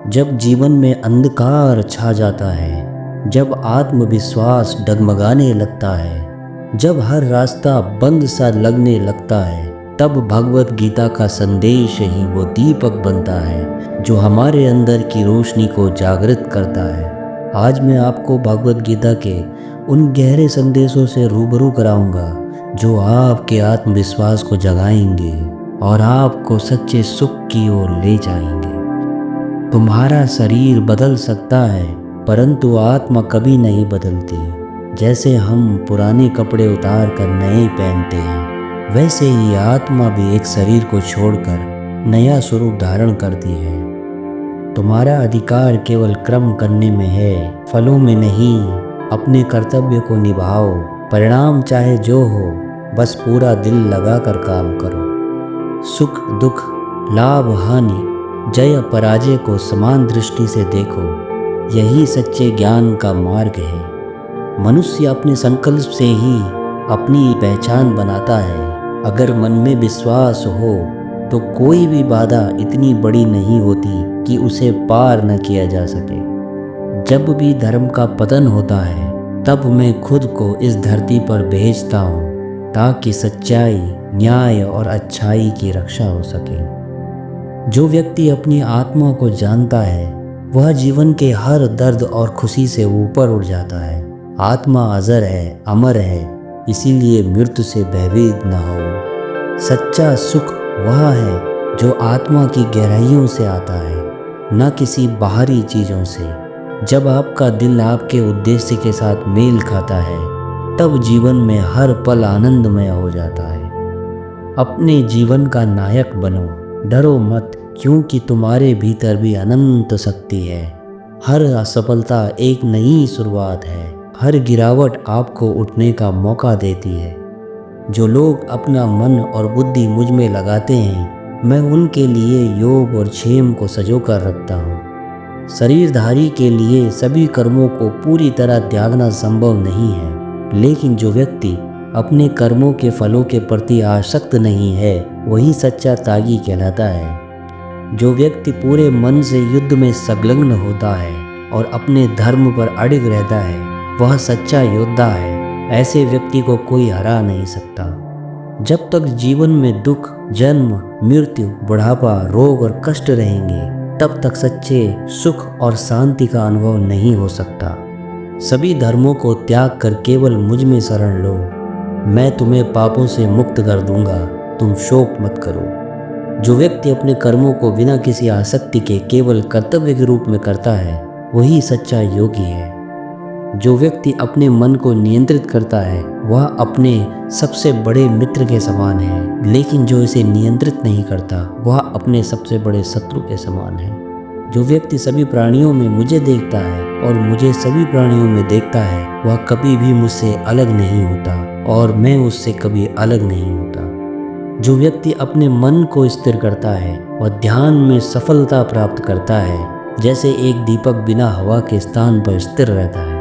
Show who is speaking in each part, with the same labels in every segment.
Speaker 1: जब जीवन में अंधकार छा जाता है, जब आत्मविश्वास डगमगाने लगता है, जब हर रास्ता बंद सा लगने लगता है, तब भगवत गीता का संदेश ही वो दीपक बनता है जो हमारे अंदर की रोशनी को जागृत करता है। आज मैं आपको भगवत गीता के उन गहरे संदेशों से रूबरू कराऊंगा जो आपके आत्मविश्वास को जगाएंगे और आपको सच्चे सुख की ओर ले जाएंगे। तुम्हारा शरीर बदल सकता है, परंतु आत्मा कभी नहीं बदलती। जैसे हम पुराने कपड़े उतार कर नए पहनते हैं, वैसे ही आत्मा भी एक शरीर को छोड़कर नया स्वरूप धारण करती है। तुम्हारा अधिकार केवल कर्म करने में है, फलों में नहीं। अपने कर्तव्य को निभाओ, परिणाम चाहे जो हो, बस पूरा दिल लगाकर काम करो। सुख दुख, लाभ हानि, जय पराजय को समान दृष्टि से देखो। यही सच्चे ज्ञान का मार्ग है। मनुष्य अपने संकल्प से ही अपनी पहचान बनाता है। अगर मन में विश्वास हो तो कोई भी बाधा इतनी बड़ी नहीं होती कि उसे पार न किया जा सके। जब भी धर्म का पतन होता है, तब मैं खुद को इस धरती पर भेजता हूँ ताकि सच्चाई, न्याय और अच्छाई की रक्षा हो सके। जो व्यक्ति अपनी आत्मा को जानता है, वह जीवन के हर दर्द और खुशी से ऊपर उठ जाता है। आत्मा अजर है, अमर है, इसीलिए मृत्यु से भयभीत न हो। सच्चा सुख वह है जो आत्मा की गहराइयों से आता है, न किसी बाहरी चीज़ों से। जब आपका दिल आपके उद्देश्य के साथ मेल खाता है, तब जीवन में हर पल आनंदमय हो जाता है। अपने जीवन का नायक बनो, डरो मत, क्योंकि तुम्हारे भीतर भी अनंत शक्ति है। हर असफलता एक नई शुरुआत है, हर गिरावट आपको उठने का मौका देती है। जो लोग अपना मन और बुद्धि मुझ में लगाते हैं, मैं उनके लिए योग और क्षेम को सजो कर रखता हूँ। शरीरधारी के लिए सभी कर्मों को पूरी तरह त्यागना संभव नहीं है, लेकिन जो व्यक्ति अपने कर्मों के फलों के प्रति आसक्त नहीं है, वही सच्चा त्यागी कहलाता है। जो व्यक्ति पूरे मन से युद्ध में संलग्न होता है और अपने धर्म पर अडिग रहता है, वह सच्चा योद्धा है। ऐसे व्यक्ति को कोई हरा नहीं सकता। जब तक जीवन में दुख, जन्म, मृत्यु, बुढ़ापा, रोग और कष्ट रहेंगे, तब तक सच्चे सुख और शांति का अनुभव नहीं हो सकता। सभी धर्मों को त्याग कर केवल मुझ में शरण लो, मैं तुम्हें पापों से मुक्त कर दूंगा, तुम शोक मत करो। जो व्यक्ति अपने कर्मों को बिना किसी आसक्ति के केवल कर्तव्य के रूप में करता है, वही सच्चा योगी है। जो व्यक्ति अपने मन को नियंत्रित करता है, वह अपने सबसे बड़े मित्र के समान है, लेकिन जो इसे नियंत्रित नहीं करता, वह अपने सबसे बड़े शत्रु के समान है। जो व्यक्ति सभी प्राणियों में मुझे देखता है और मुझे सभी प्राणियों में देखता है, वह कभी भी मुझसे अलग नहीं होता और मैं उससे कभी अलग नहीं होता। जो व्यक्ति अपने मन को स्थिर करता है, वह ध्यान में सफलता प्राप्त करता है। जैसे एक दीपक बिना हवा के स्थान पर स्थिर रहता है।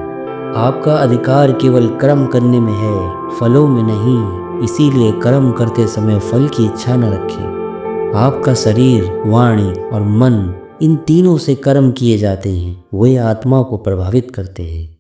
Speaker 1: आपका अधिकार केवल कर्म करने में है, फलों में नहीं। इसीलिए कर्म करते समय फल की इच्छा न रखें। आपका शरीर, वाणी और मन, इन तीनों से कर्म किए जाते हैं, वे आत्मा को प्रभावित करते हैं।